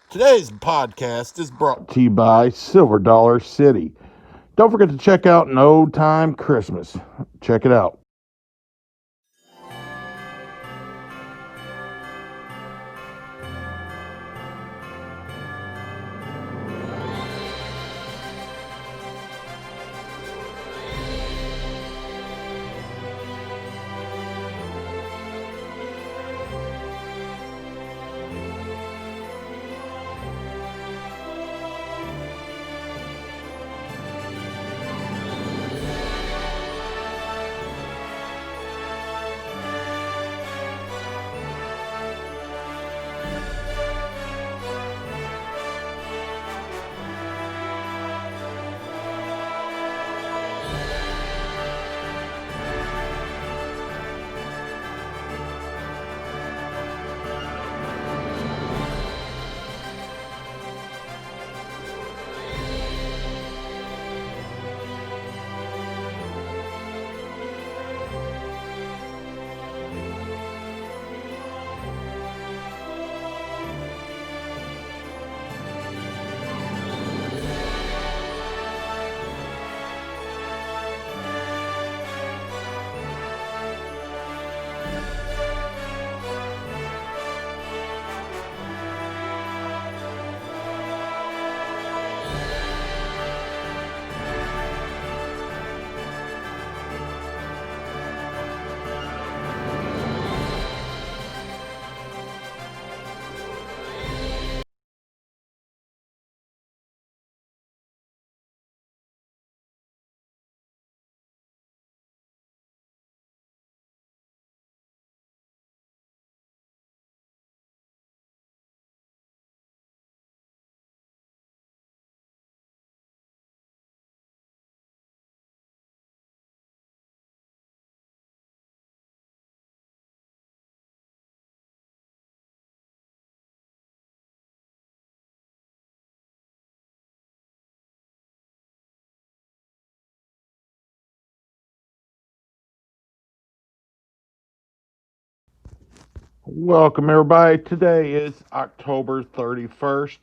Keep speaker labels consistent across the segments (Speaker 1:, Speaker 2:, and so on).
Speaker 1: Today's podcast is brought to you by Silver Dollar City. Don't forget to check out No Time Christmas. Check it out. Welcome, everybody. Today is October 31st.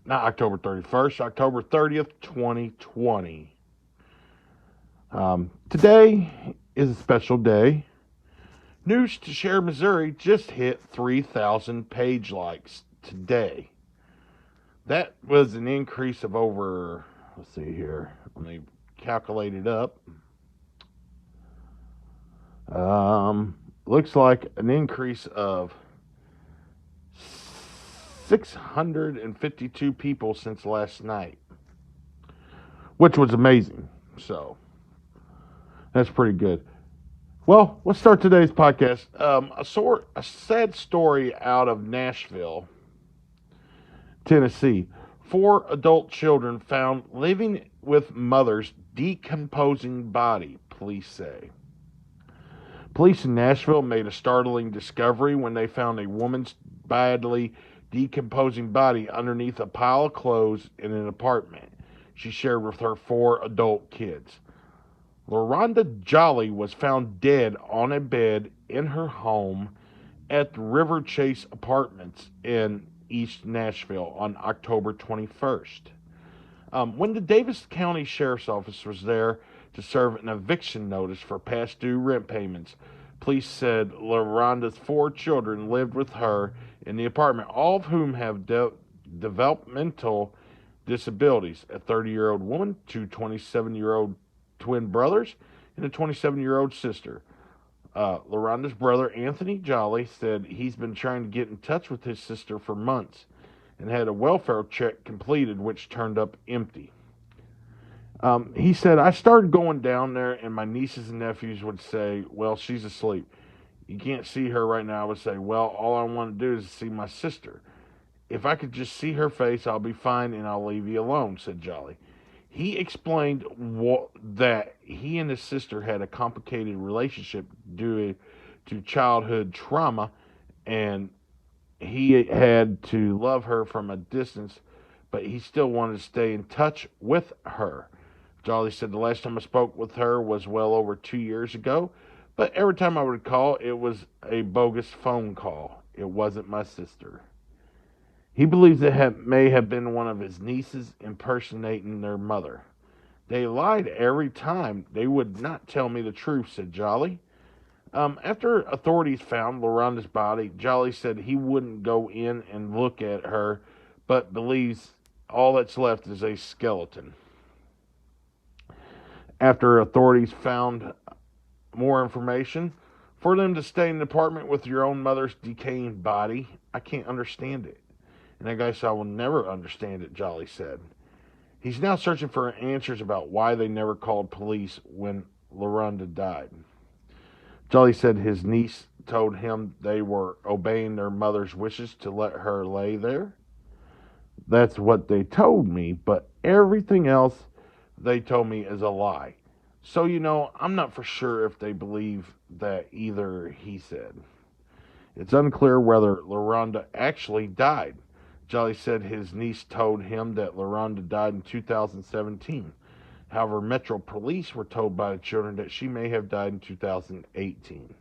Speaker 1: Not October 31st, October 30th, 2020. Today is a special day. News to Share Missouri just hit 3,000 page likes today. That was an increase of over, let's see here, let me calculate it up. Looks like an increase of 652 people since last night, which was amazing. So that's pretty good. Well, let's start today's podcast. A sad story out of Nashville, Tennessee. 4 adult children found living with mother's decomposing body, police say. Police in Nashville made a startling discovery when they found a woman's badly decomposing body underneath a pile of clothes in an apartment she shared with her 4 adult kids. LaRonda Jolly was found dead on a bed in her home at the River Chase Apartments in East Nashville on October 21st. When the Davis County Sheriff's Office was there to serve an eviction notice for past due rent payments, police said LaRonda's 4 children lived with her in the apartment, all of whom have developmental disabilities, a 30-year-old woman, two 27-year-old twin brothers, and a 27-year-old sister. LaRonda's brother, Anthony Jolly, said he's been trying to get in touch with his sister for months and had a welfare check completed, which turned up empty. He said, I started going down there, and my nieces and nephews would say, well, she's asleep. You can't see her right now. I would say, well, all I want to do is see my sister. If I could just see her face, I'll be fine, and I'll leave you alone, said Jolly. He explained that he and his sister had a complicated relationship due to childhood trauma, and he had to love her from a distance, but he still wanted to stay in touch with her. Jolly said the last time I spoke with her was well over 2 years ago, but every time I would call, it was a bogus phone call. It wasn't my sister. He believes it may have been one of his nieces impersonating their mother. They lied every time. They would not tell me the truth, said Jolly. After authorities found LaRonda's body, Jolly said he wouldn't go in and look at her, but believes all that's left is a skeleton. After authorities found more information, for them to stay in the apartment with your own mother's decaying body, I can't understand it. And I guess I will never understand it, Jolly said. He's now searching for answers about why they never called police when LaRonda died. Jolly said his niece told him they were obeying their mother's wishes to let her lay there. That's what they told me, but everything else they told me is a lie. So, I'm not for sure if they believe that either, he said. It's unclear whether LaRonda actually died. Jolly said his niece told him that LaRonda died in 2017. However, Metro Police were told by the children that she may have died in 2018.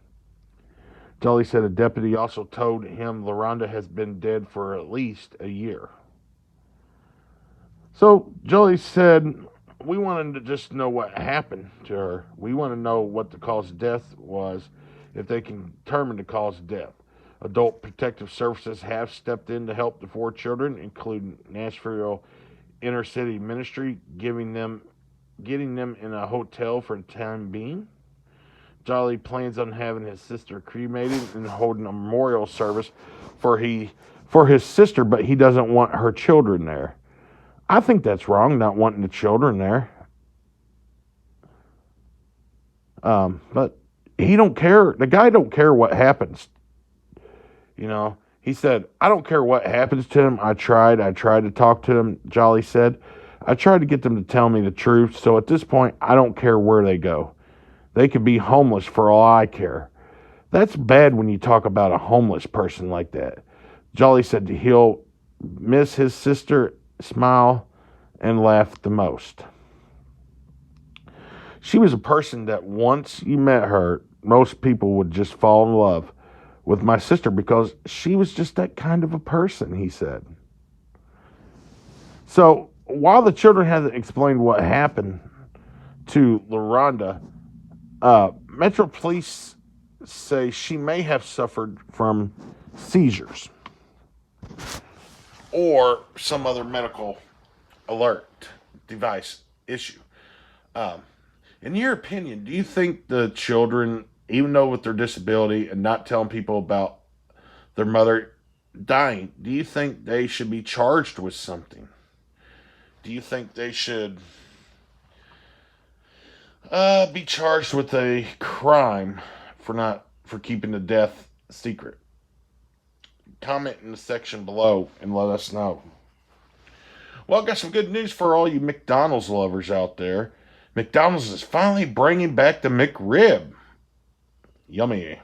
Speaker 1: Jolly said a deputy also told him LaRonda has been dead for at least a year. So, Jolly said, we wanted to just know what happened to her. We want to know what the cause of death was, if they can determine the cause of death. Adult Protective Services have stepped in to help the four children, including Nashville Inner City Ministry, getting them in a hotel for the time being. Jolly plans on having his sister cremated and holding a memorial service for his sister, but he doesn't want her children there. I think that's wrong, not wanting the children there. But he don't care. The guy don't care what happens. He said, I don't care what happens to him. I tried to talk to him, Jolly said. I tried to get them to tell me the truth, so at this point, I don't care where they go. They could be homeless for all I care. That's bad when you talk about a homeless person like that. Jolly said he'll miss his sister, smile, and laugh the most. She was a person that once you met her, most people would just fall in love with my sister because she was just that kind of a person, he said. So, while the children hasn't explained what happened to LaRonda, Metro Police say she may have suffered from seizures or some other medical alert device issue. In your opinion, do you think the children, even though with their disability and not telling people about their mother dying, do you think they should be charged with something? Do you think they should be charged with a crime for keeping the death secret? Comment in the section below and let us know. Well, I got some good news for all you McDonald's lovers out there. McDonald's is finally bringing back the McRib. Yummy.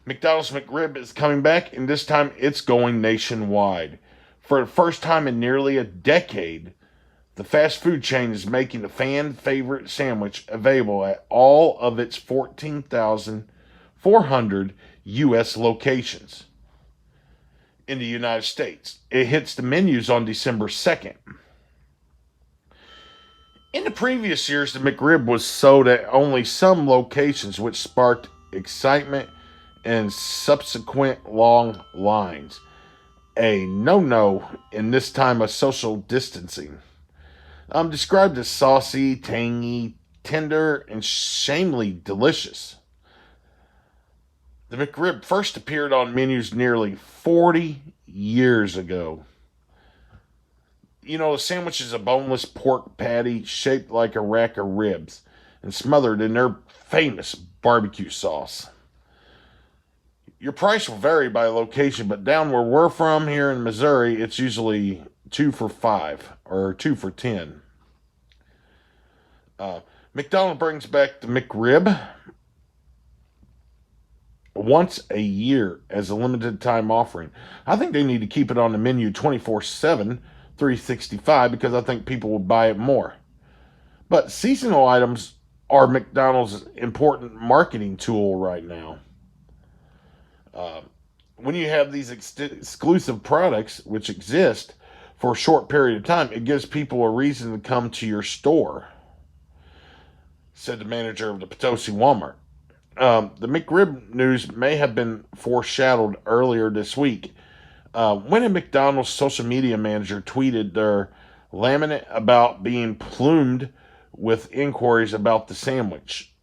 Speaker 1: McDonald's McRib is coming back, and this time it's going nationwide. For the first time in nearly a decade, the fast food chain is making the fan favorite sandwich available at all of its 14,400 U.S. locations in the United States. It hits the menus on December 2nd. In the previous years, the McRib was sold at only some locations, which sparked excitement and subsequent long lines. a no-no in this time of social distancing. Described as saucy, tangy, tender, and shamefully delicious. The McRib first appeared on menus nearly 40 years ago. You know, the sandwich is a boneless pork patty shaped like a rack of ribs and smothered in their famous barbecue sauce. Your price will vary by location, but down where we're from here in Missouri, it's usually 2 for $5 or 2 for $10. McDonald's brings back the McRib once a year as a limited time offering. I think they need to keep it on the menu 24/7, 365, because I think people will buy it more. But seasonal items are McDonald's important marketing tool right now. Uh, when you have these exclusive products which exist for a short period of time, it gives people a reason to come to your store, said the manager of the Potosi Walmart. The McRib news may have been foreshadowed earlier this week when a McDonald's social media manager tweeted their laminate about being plumed with inquiries about the sandwich.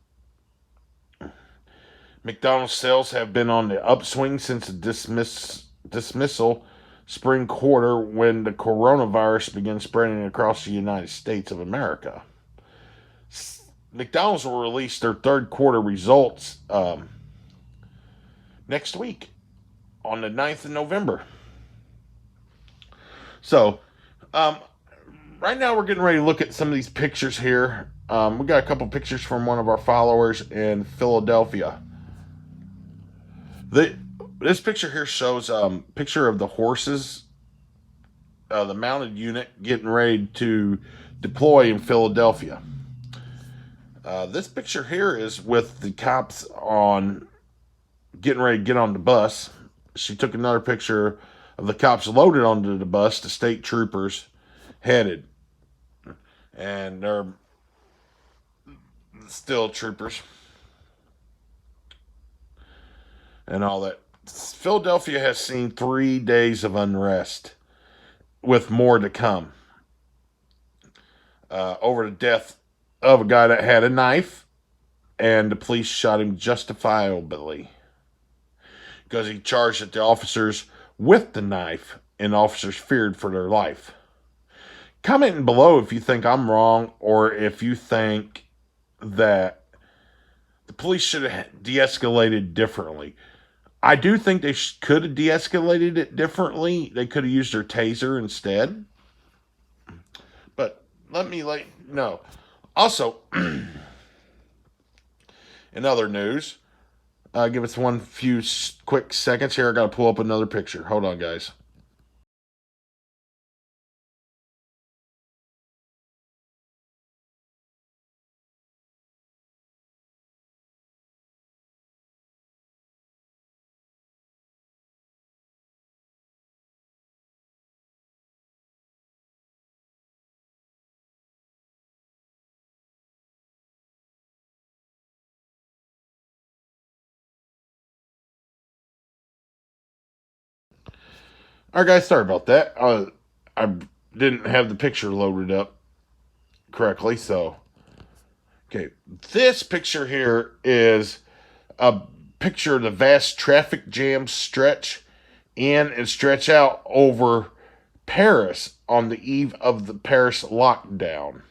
Speaker 1: McDonald's sales have been on the upswing since the dismissal spring quarter when the coronavirus began spreading across the United States of America. McDonald's will release their third quarter results next week on the 9th of November. So, right now we're getting ready to look at some of these pictures here. We got a couple pictures from one of our followers in Philadelphia. This picture here shows a picture of the horses, the mounted unit getting ready to deploy in Philadelphia. This picture here is with the cops on getting ready to get on the bus. She took another picture of the cops loaded onto the bus, the state troopers headed. And they're still troopers. And all that. Philadelphia has seen 3 days of unrest, with more to come. Over the death of a guy that had a knife, and the police shot him justifiably because he charged at the officers with the knife, and officers feared for their life. Comment below if you think I'm wrong, or if you think that the police should have de-escalated differently. I do think they could have de-escalated it differently. They could have used their taser instead. But let me let you know. Also, in other news, give us one few quick seconds here. I got to pull up another picture. Hold on, guys. All right, guys, sorry about that. I didn't have the picture loaded up correctly, so. Okay, this picture here is a picture of the vast traffic jam stretch in and stretch out over Paris on the eve of the Paris lockdown.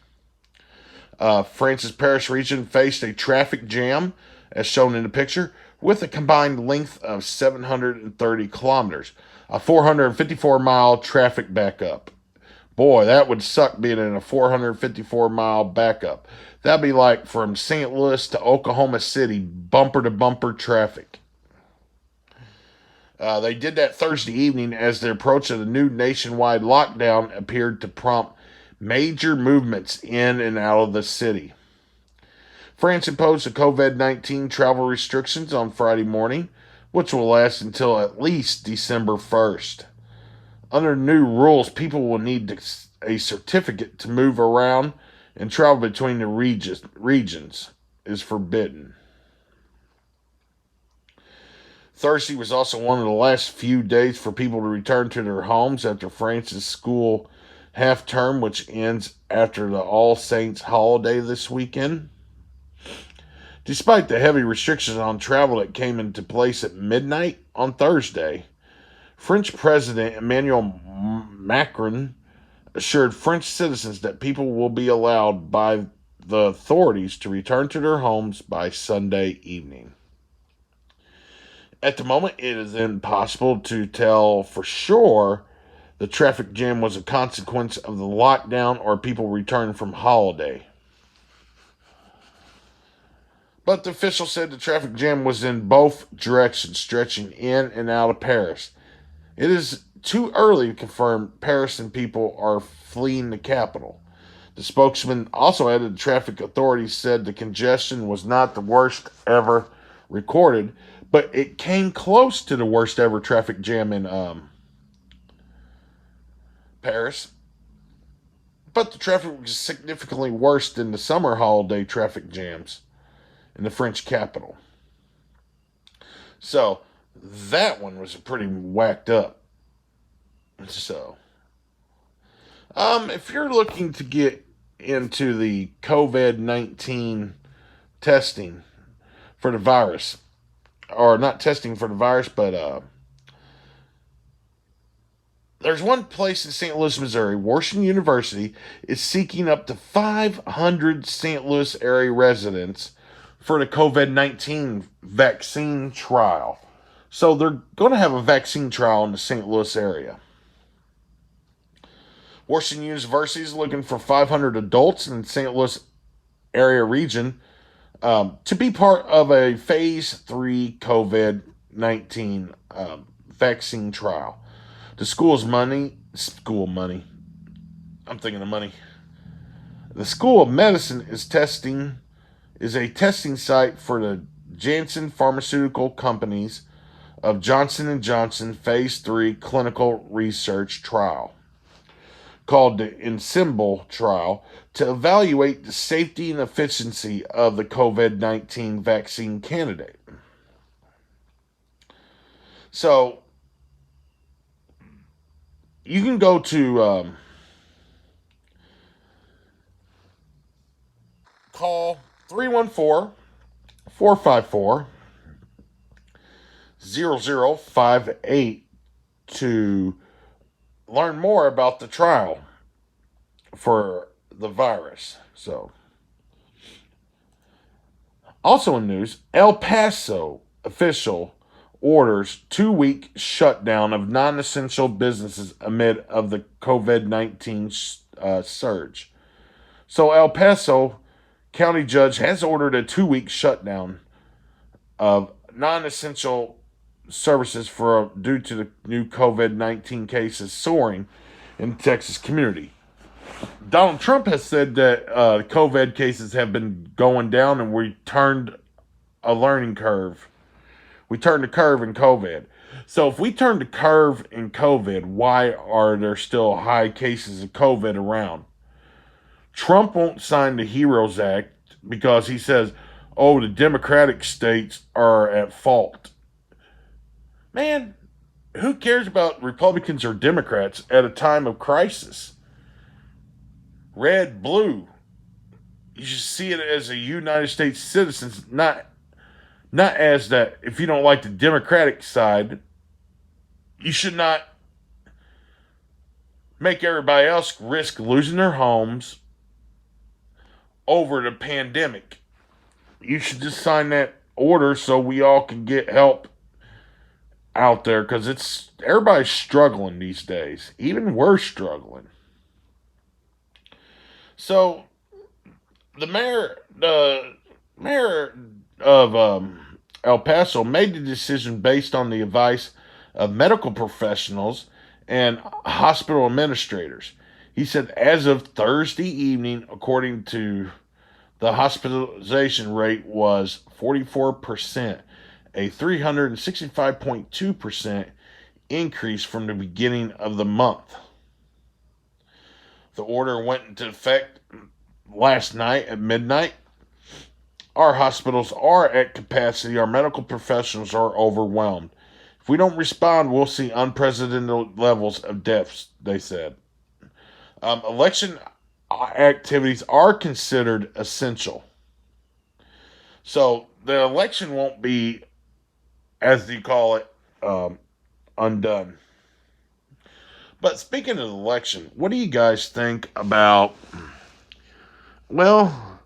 Speaker 1: France's Paris region faced a traffic jam, as shown in the picture, with a combined length of 730 kilometers, a 454-mile traffic backup. Boy, that would suck being in a 454-mile backup. That'd be like from St. Louis to Oklahoma City, bumper-to-bumper traffic. They did that Thursday evening as the approach of the new nationwide lockdown appeared to prompt major movements in and out of the city. France imposed the COVID-19 travel restrictions on Friday morning, which will last until at least December 1st. Under new rules, people will need a certificate to move around, and travel between the regions is forbidden. Thursday was also one of the last few days for people to return to their homes after France's school half term, which ends after the All Saints holiday this weekend. Despite the heavy restrictions on travel that came into place at midnight on Thursday, French President Emmanuel Macron assured French citizens that people will be allowed by the authorities to return to their homes by Sunday evening. At the moment, it is impossible to tell for sure the traffic jam was a consequence of the lockdown or people returning from holiday. But the official said the traffic jam was in both directions, stretching in and out of Paris. It is too early to confirm Paris and people are fleeing the capital. The spokesman also added the traffic authorities said the congestion was not the worst ever recorded, but it came close to the worst ever traffic jam in Paris. But the traffic was significantly worse than the summer holiday traffic jams in the French capital. So that one was pretty whacked up. So, if you're looking to get into the COVID-19 testing for the virus, or not testing for the virus, but there's one place in St. Louis, Missouri, Washington University is seeking up to 500 St. Louis area residents for the COVID-19 vaccine trial. So they're going to have a vaccine trial in the St. Louis area. Washington University is looking for 500 adults in the St. Louis area region to be part of a phase 3 COVID-19 vaccine trial. The school money. I'm thinking of money. The School of Medicine is a testing site for the Janssen Pharmaceutical Company's of Johnson & Johnson Phase 3 clinical research trial, called the Ensemble trial, to evaluate the safety and efficiency of the COVID-19 vaccine candidate. So, you can go to call 314-454-0058 to learn more about the trial for the virus. So, also in news, El Paso official orders 2-week shutdown of non-essential businesses amid of the COVID-19 surge. So El Paso County judge has ordered a 2-week shutdown of non-essential services due to the new COVID-19 cases soaring in the Texas community. Donald Trump has said that COVID cases have been going down and we turned a learning curve. We turned the curve in COVID. So if we turned the curve in COVID, why are there still high cases of COVID around? Trump won't sign the HEROES Act because he says, oh, the Democratic states are at fault. Man, who cares about Republicans or Democrats at a time of crisis? Red, blue. You should see it as a United States citizen, not as that if you don't like the Democratic side, you should not make everybody else risk losing their homes over the pandemic. You should just sign that order so we all can get help out there, because everybody's struggling these days. Even we're struggling. So the mayor of El Paso made the decision based on the advice of medical professionals and hospital administrators. He said as of Thursday evening, according to the hospitalization rate was 44%, a 365.2% increase from the beginning of the month. The order went into effect last night at midnight. Our hospitals are at capacity. Our medical professionals are overwhelmed. If we don't respond, we'll see unprecedented levels of deaths, they said. Election activities are considered essential. So the election won't be, as you call it, undone. But speaking of the election, what do you guys think about, well,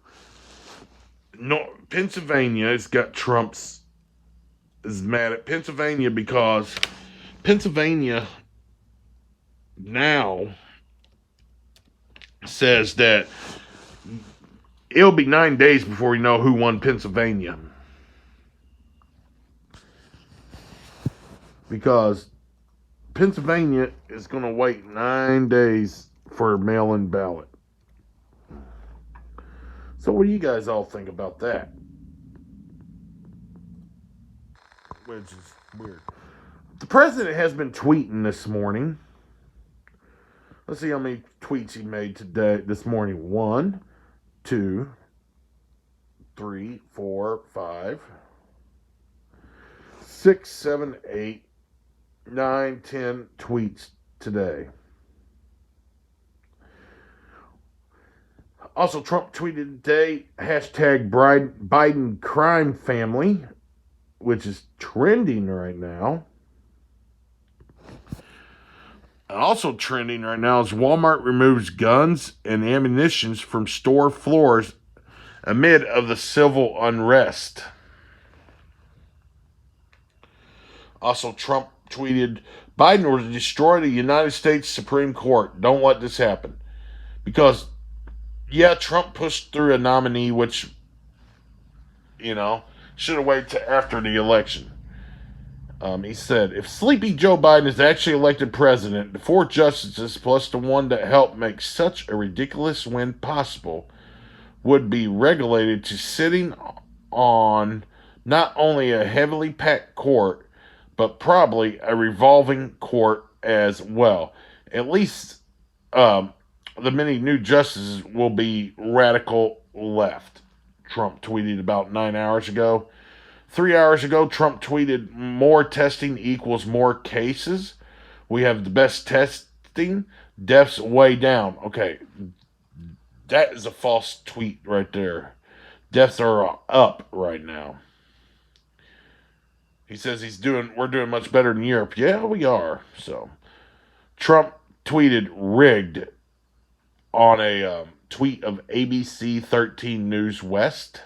Speaker 1: no, Pennsylvania has got Trump's, is mad at Pennsylvania because Pennsylvania now says that it'll be 9 days before we know who won Pennsylvania. Because Pennsylvania is going to wait 9 days for a mail-in ballot. So what do you guys all think about that? Which is weird. The president has been tweeting this morning. Let's see how many tweets he made this morning. 1, 2, 3, 4, 5, 6, 7, 8, 9, 10 tweets today. Also, Trump tweeted today, hashtag Biden crime family, which is trending right now. And also trending right now is Walmart removes guns and ammunition from store floors amid of the civil unrest. Also, Trump tweeted, Biden will destroy the United States Supreme Court. Don't let this happen. Because, yeah, Trump pushed through a nominee, which, should have waited till after the election. He said, if sleepy Joe Biden is actually elected president, the 4 justices plus the one that helped make such a ridiculous win possible would be regulated to sitting on not only a heavily packed court, but probably a revolving court as well. At least the many new justices will be radical left, Trump tweeted about 9 hours ago. 3 hours ago, Trump tweeted, more testing equals more cases. We have the best testing. Deaths way down. Okay, that is a false tweet right there. Deaths are up right now. He says we're doing much better than Europe. Yeah, we are. So, Trump tweeted rigged on a tweet of ABC 13 News West.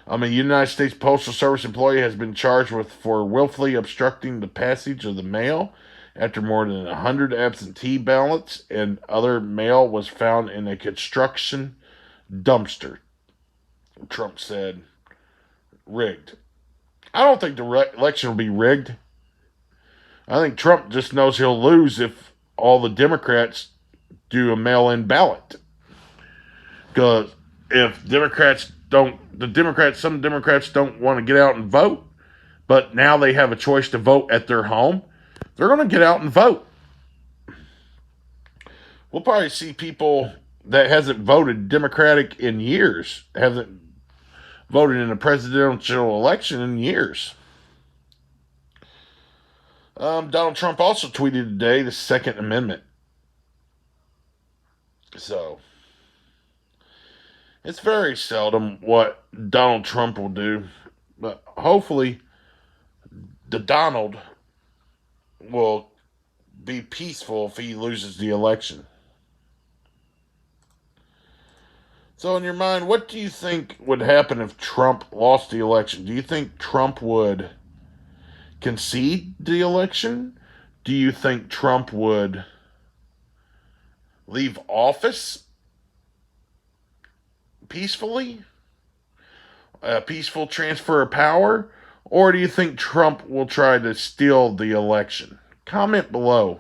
Speaker 1: A United States Postal Service employee has been charged for willfully obstructing the passage of the mail after more than 100 absentee ballots and other mail was found in a construction dumpster. Trump said, rigged. I don't think the election will be rigged. I think Trump just knows he'll lose if all the Democrats do a mail-in ballot. Because if some Democrats don't want to get out and vote, but now they have a choice to vote at their home, they're going to get out and vote. We'll probably see people that hasn't voted Democratic in years, haven't voted in a presidential election in years. Donald Trump also tweeted today the Second Amendment. So, it's very seldom what Donald Trump will do, but hopefully the Donald will be peaceful if he loses the election. So in your mind, what do you think would happen if Trump lost the election? Do you think Trump would concede the election? Do you think Trump would leave office peacefully? A peaceful transfer of power? Or do you think Trump will try to steal the election? Comment below.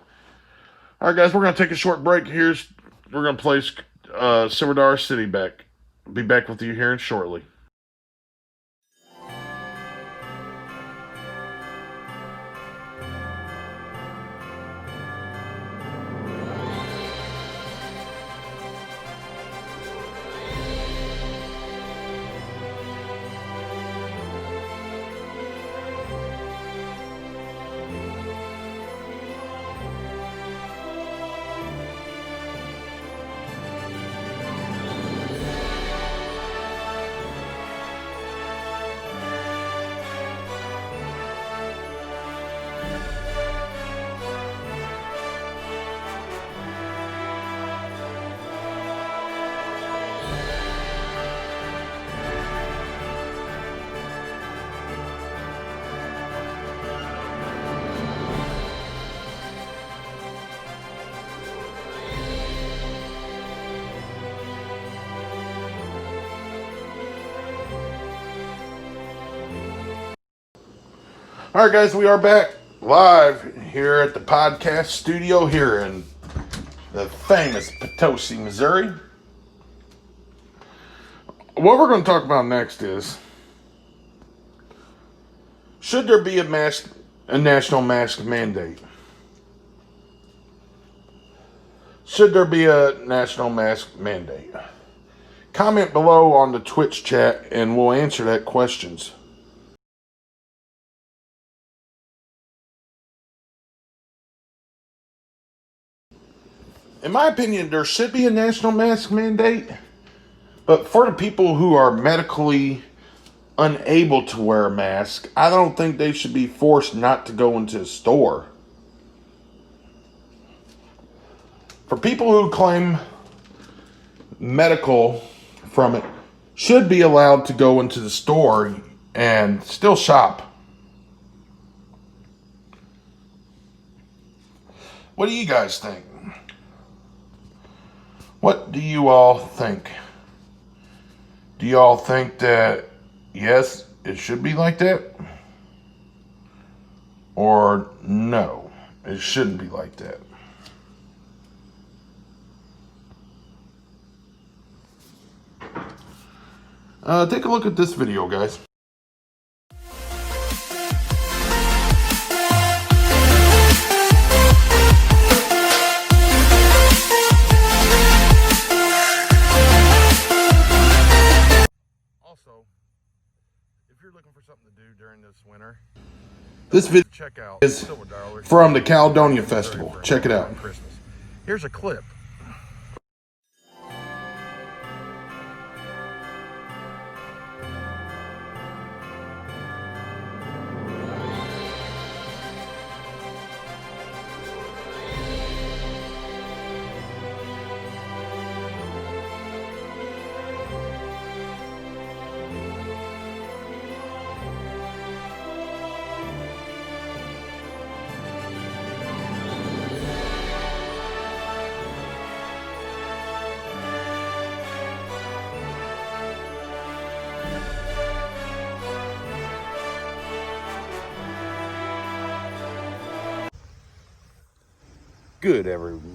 Speaker 1: All right, guys, we're going to take a short break. We're going to play Silver Dollar City back. I'll be back with you here shortly. All right, guys, we are back live here at the podcast studio here in the famous Potosi, Missouri. What we're going to talk about next is, should there be a national mask mandate? Should there be a national mask mandate? Comment below on the Twitch chat and we'll answer that questions. In my opinion, there should be a national mask mandate, but for the people who are medically unable to wear a mask, I don't think they should be forced not to go into a store. For people who claim medical from it, should be allowed to go into the store and still shop. What do you guys think? What do you all think? Do you all think that, yes, it should be like that? Or no, it shouldn't be like that? Take a look at this video, guys. Also, if you're looking for something to do during this winter, this video is from the Caledonia Festival. Check it out. Here's a clip. Good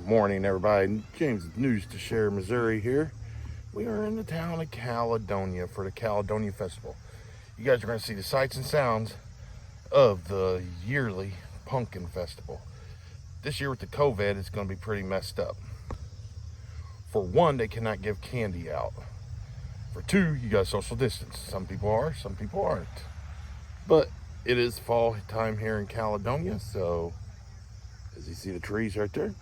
Speaker 1: morning, everybody. James News to Share, Missouri here. We are in the town of Caledonia for the Caledonia Festival. You guys are going to see the sights and sounds of the yearly pumpkin festival. This year with the COVID, it's going to be pretty messed up. For one, they cannot give candy out. For two, you got social distance. Some people are, some people aren't. But it is fall time here in Caledonia, so as you see the trees right there,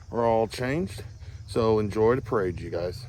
Speaker 1: we're all changed. So enjoy the parade, you guys.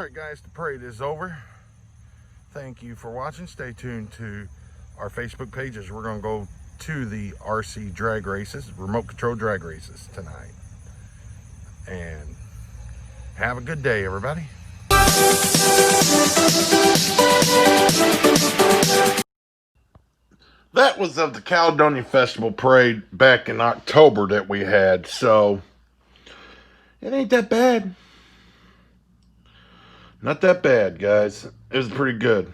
Speaker 1: Alright guys, the parade is over. Thank you for watching. Stay tuned to our Facebook pages. We're going to go to the RC drag races, remote control drag races tonight. And have a good day, everybody. That was of the Caledonia Festival Parade back in October that we had, so it ain't that bad. Not that bad, guys. It was pretty good.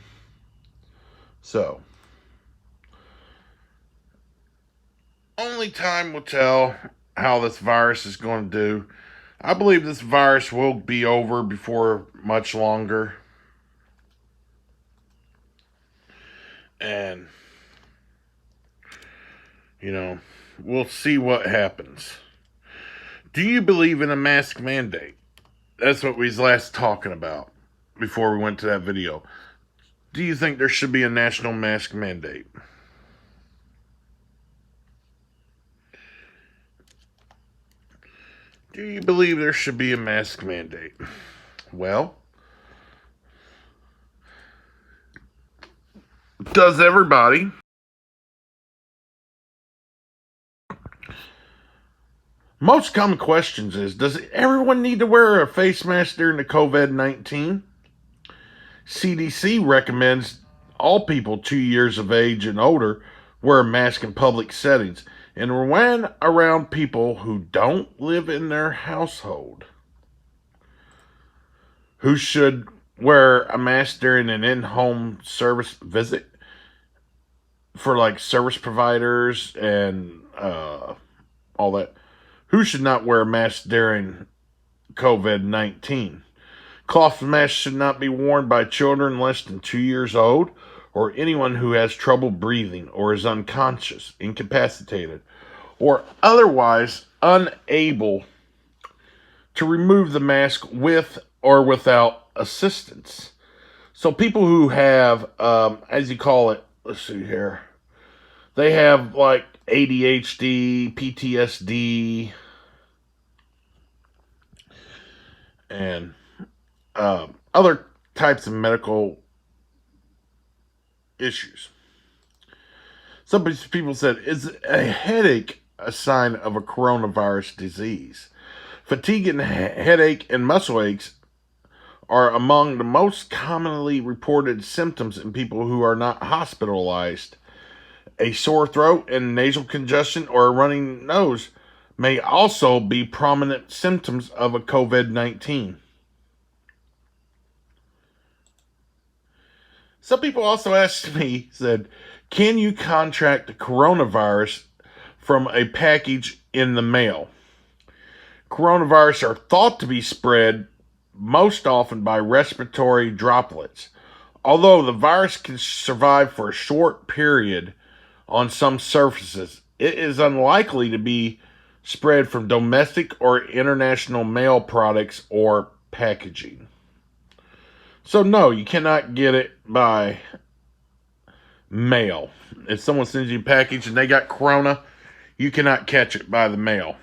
Speaker 1: So, only time will tell how this virus is going to do. I believe this virus will be over before much longer. And, you know, we'll see what happens. Do you believe in a mask mandate? That's what we was last talking about before we went to that video. Do you think there should be a national mask mandate? Do you believe there should be a mask mandate? Well, does everybody? Most common questions is, does everyone need to wear a face mask during the COVID-19? CDC recommends all people 2 years of age and older wear a mask in public settings and when around people who don't live in their household. Who should wear a mask during an in-home service visit for like service providers and all that? Who should not wear a mask during COVID-19? Cloth masks should not be worn by children less than 2 years old or anyone who has trouble breathing or is unconscious, incapacitated, or otherwise unable to remove the mask with or without assistance. So people who have, as you call it, let's see here, they have like ADHD, PTSD, and other types of medical issues. Some people said, is a headache a sign of a coronavirus disease? Fatigue and headache and muscle aches are among the most commonly reported symptoms in people who are not hospitalized. A sore throat and nasal congestion or a running nose may also be prominent symptoms of a COVID-19. Some people also asked me, said, can you contract the coronavirus from a package in the mail? Coronavirus are thought to be spread most often by respiratory droplets. Although the virus can survive for a short period on some surfaces, it is unlikely to be spread from domestic or international mail products or packaging. So no, you cannot get it by mail. If someone sends you a package and they got corona, you cannot catch it by the mail.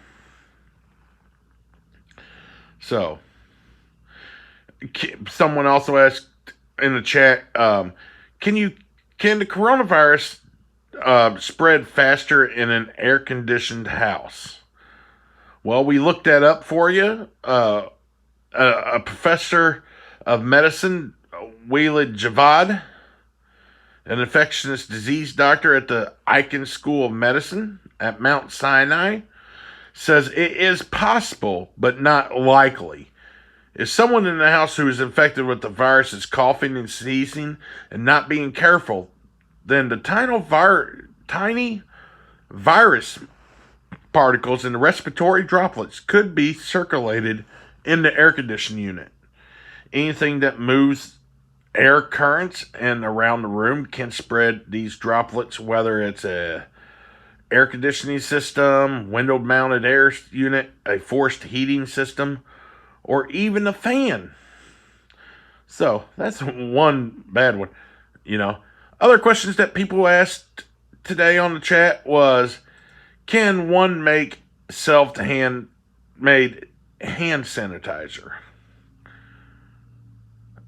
Speaker 1: So, someone also asked in the chat, can the coronavirus spread faster in an air-conditioned house? Well, we looked that up for you. A professor of medicine, Walid Javad, an infectious disease doctor at the Icahn School of Medicine at Mount Sinai, says it is possible, but not likely. If someone in the house who is infected with the virus is coughing and sneezing and not being careful, then the tiny virus particles in the respiratory droplets could be circulated in the air conditioning unit. Anything that moves air currents and around the room can spread these droplets, whether it's a air conditioning system, window mounted air unit, a forced heating system, or even a fan. So that's one bad one. Other questions that people asked today on the chat was, can one make self-made hand sanitizer?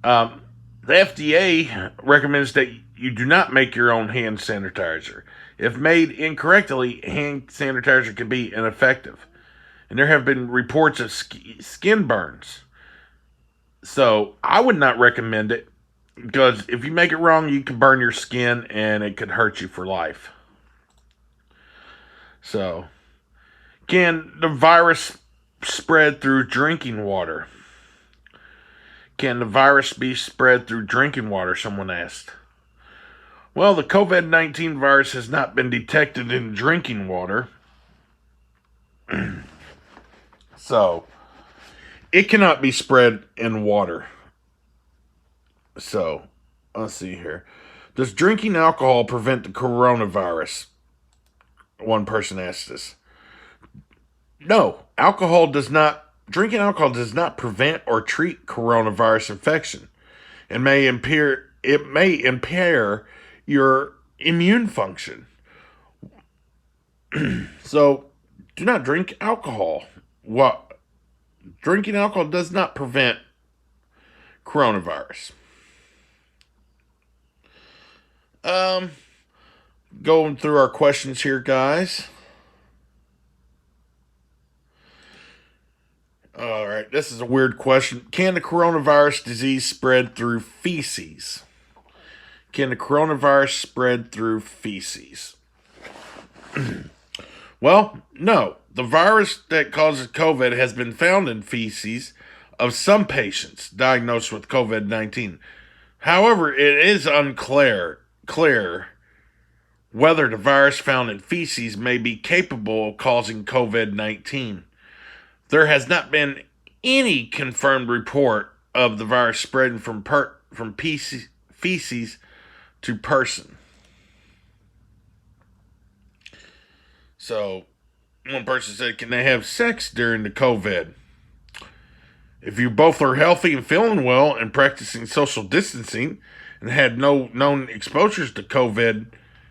Speaker 1: Um, the FDA recommends that you do not make your own hand sanitizer. If made incorrectly, hand sanitizer can be ineffective. And there have been reports of skin burns. So I would not recommend it because if you make it wrong, you can burn your skin and it could hurt you for life. So, can the virus spread through drinking water? Can the virus be spread through drinking water? Someone asked. Well, the COVID 19 virus has not been detected in drinking water. So, it cannot be spread in water. So, let's see here. Does drinking alcohol prevent the coronavirus? One person asked us. No, alcohol does not. Drinking alcohol does not prevent or treat coronavirus infection. It may impair your immune function. So, do not drink alcohol. What? Drinking alcohol does not prevent coronavirus. Um, Going through our questions here, guys. All right, this is a weird question. Can the coronavirus disease spread through feces? Can the coronavirus spread through feces? Well, no. The virus that causes COVID has been found in feces of some patients diagnosed with COVID 19. However, it is unclear whether the virus found in feces may be capable of causing COVID 19. There has not been any confirmed report of the virus spreading from feces to person. So, one person said, "Can they have sex during the COVID?" If you both are healthy and feeling well and practicing social distancing and had no known exposures to COVID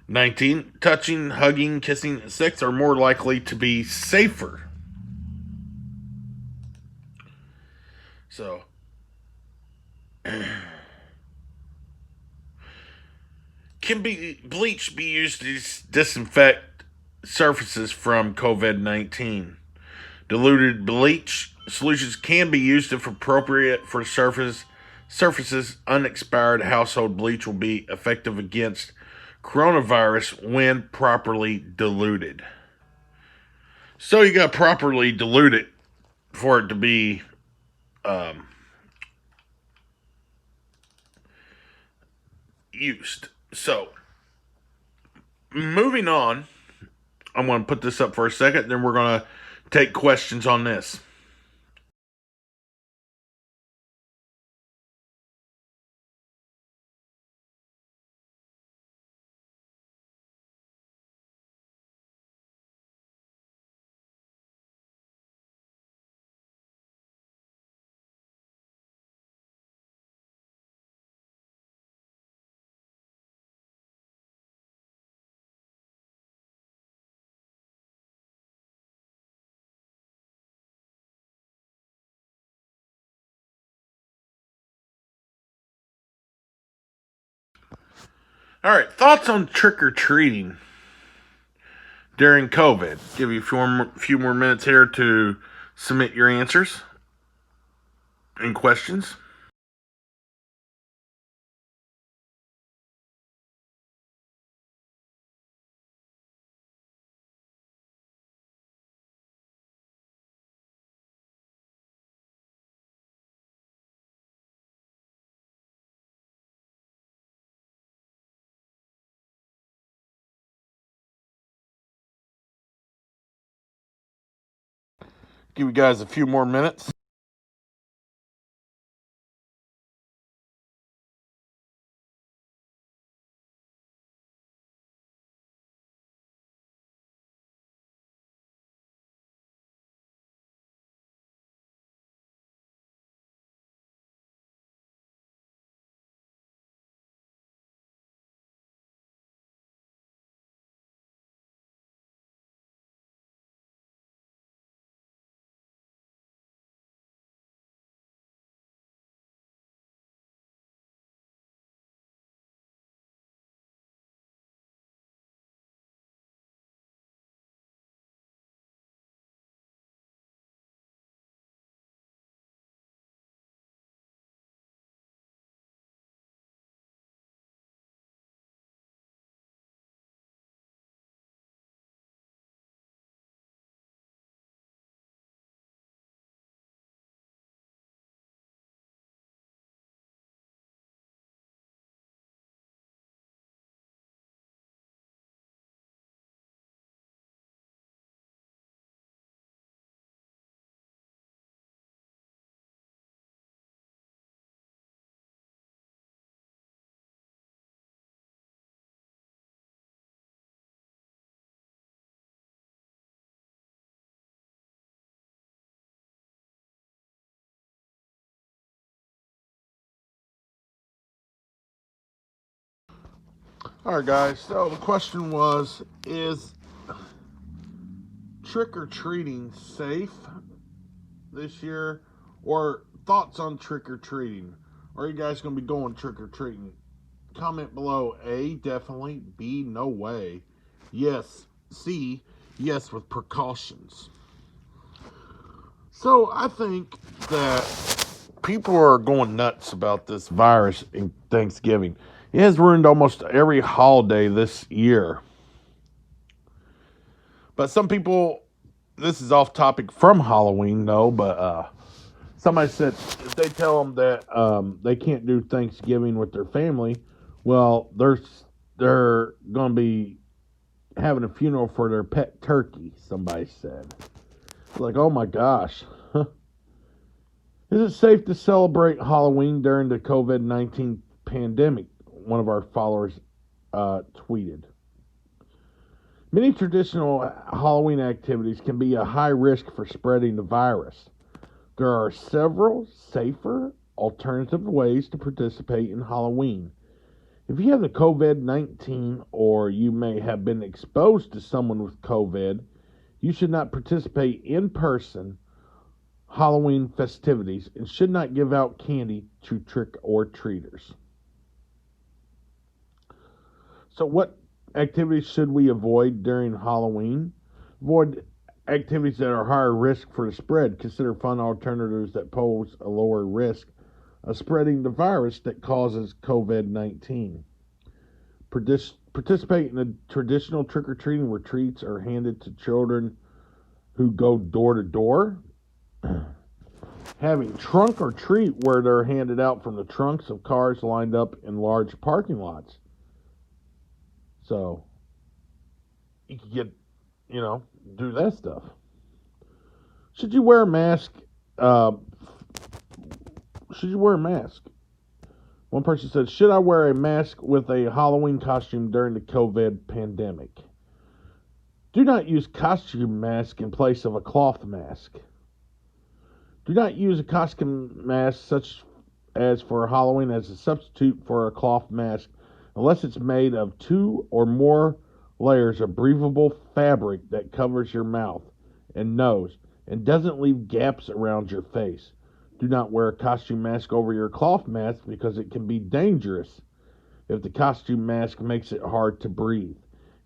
Speaker 1: 19, touching, hugging, kissing, and sex are more likely to be safer. So, can bleach be used to disinfect surfaces from COVID 19? Diluted bleach solutions can be used if appropriate for surfaces. Unexpired household bleach will be effective against coronavirus when properly diluted. So you got to properly dilute it for it to be used. So moving on, I'm going to put this up for a second, then we're going to take questions on this. All right, thoughts on trick or treating during COVID? Give you a few more minutes here to submit your answers and questions. Give you guys a few more minutes. All right, guys. So the question was: is trick or treating safe this year, or thoughts on trick or treating? Are you guys going to be going trick or treating? Comment below. A, definitely. B, no way. Yes. C, yes, with precautions. So I think that people are going nuts about this virus in Thanksgiving. It has ruined almost every holiday this year. But some people, this is off topic from Halloween, though, but somebody said if they tell them that they can't do Thanksgiving with their family, well, they're going to be having a funeral for their pet turkey, somebody said. Like, oh my gosh. Is it safe to celebrate Halloween during the COVID-19 pandemic? One of our followers tweeted. Many traditional Halloween activities can be a high risk for spreading the virus. There are several safer, alternative ways to participate in Halloween. If you have the COVID-19 or you may have been exposed to someone with COVID, you should not participate in person Halloween festivities and should not give out candy to trick or treaters. So, what activities should we avoid during Halloween? Avoid activities that are higher risk for the spread. Consider fun alternatives that pose a lower risk of spreading the virus that causes COVID-19. Participate in the traditional trick or treating where treats are handed to children who go door to door. Having trunk or treat where they're handed out from the trunks of cars lined up in large parking lots. So you can get, do that stuff. Should you wear a mask? Uh, should you wear a mask? One person said, should I wear a mask with a Halloween costume during the COVID pandemic? Do not use costume mask in place of a cloth mask. Do not use a costume mask such as for Halloween as a substitute for a cloth mask unless it's made of 2 or more layers of breathable fabric that covers your mouth and nose and doesn't leave gaps around your face. Do not wear a costume mask over your cloth mask because it can be dangerous if the costume mask makes it hard to breathe.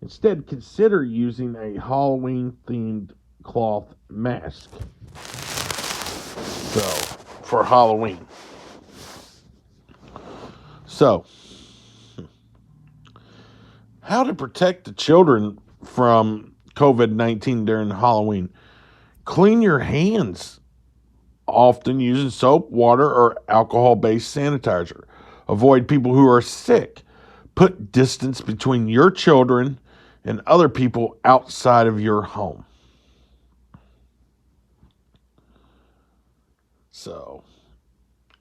Speaker 1: Instead, consider using a Halloween themed cloth mask. So, for Halloween. So, how to protect the children from COVID-19 during Halloween? Clean your hands, often using soap, water, or alcohol-based sanitizer. Avoid people who are sick. Put distance between your children and other people outside of your home. So,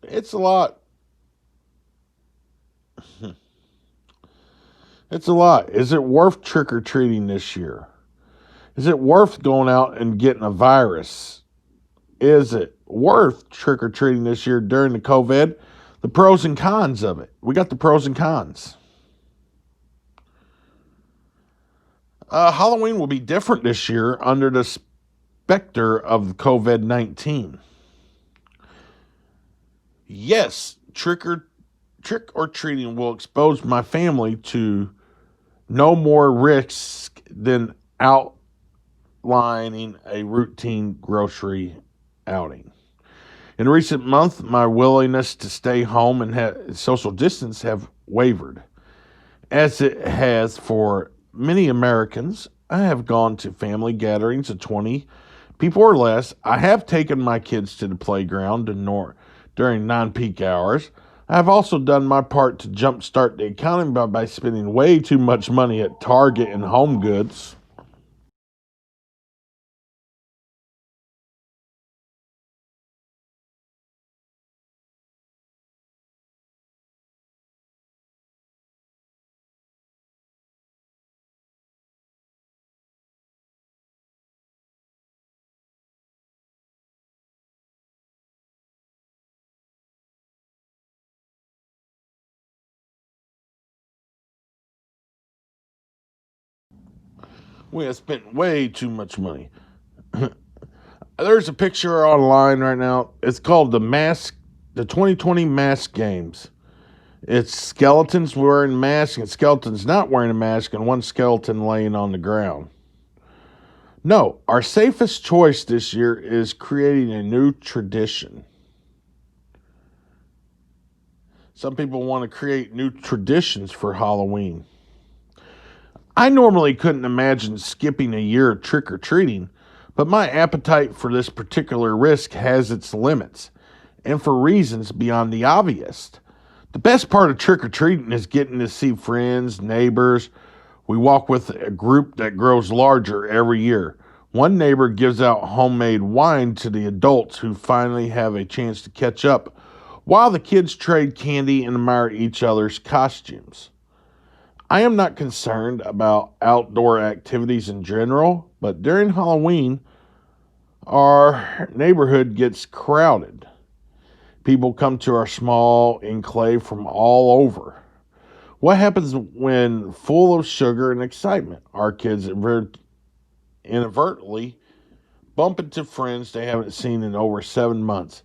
Speaker 1: it's a lot. It's a lot. Is it worth trick or treating this year? Is it worth going out and getting a virus? Is it worth trick or treating this year during the COVID? The pros and cons of it. We got the pros and cons. Halloween will be different this year under the specter of COVID-19. Yes, trick or treating will expose my family to no more risk than outlining a routine grocery outing. In recent months, my willingness to stay home and social distance have wavered. As it has for many Americans, I have gone to family gatherings of 20 people or less. I have taken my kids to the playground during non-peak hours. I've also done my part to jumpstart the economy by spending way too much money at Target and Home Goods. We have spent way too much money. There's a picture online right now. It's called the 2020 Mask Games. It's skeletons wearing masks and skeletons not wearing a mask and one skeleton laying on the ground. No, our safest choice this year is creating a new tradition. Some people want to create new traditions for Halloween. I normally couldn't imagine skipping a year of trick-or-treating, but my appetite for this particular risk has its limits, and for reasons beyond the obvious. The best part of trick-or-treating is getting to see friends, neighbors. We walk with a group that grows larger every year. One neighbor gives out homemade wine to the adults who finally have a chance to catch up, while the kids trade candy and admire each other's costumes. I am not concerned about outdoor activities in general, but during Halloween, our neighborhood gets crowded. People come to our small enclave from all over. What happens when, full of sugar and excitement, our kids inadvertently bump into friends they haven't seen in over 7 months?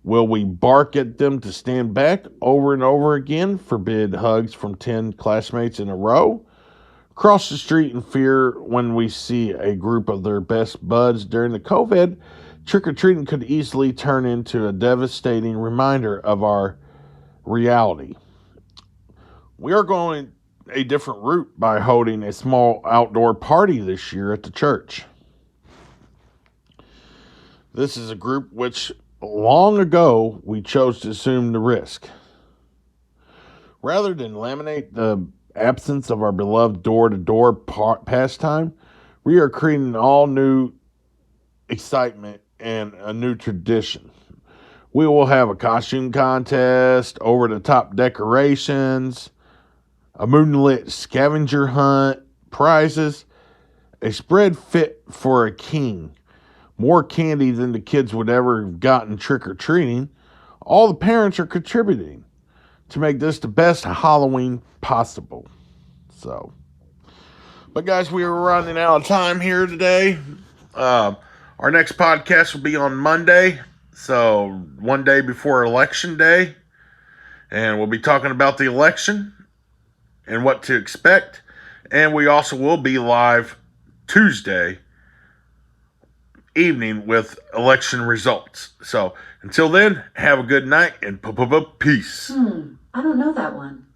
Speaker 1: Will we bark at them to stand back over and over again, forbid hugs from 10 classmates in a row? Cross the street in fear when we see a group of their best buds during the COVID? Trick-or-treating could easily turn into a devastating reminder of our reality. We are going a different route by holding a small outdoor party this year at the church. This is a group which long ago we chose to assume the risk. Rather than laminate the absence of our beloved door-to-door pastime, we are creating an all-new excitement and a new tradition. We will have a costume contest, over-the-top decorations, a moonlit scavenger hunt, prizes, a spread fit for a king, more candy than the kids would ever have gotten trick-or-treating. All the parents are contributing to make this the best Halloween possible. But guys, we are running out of time here today. Our next podcast will be on Monday, so one day before Election Day, and we'll be talking about the election and what to expect. And we also will be live Tuesday evening with election results. So until then, have a good night and peace.
Speaker 2: I don't know that one.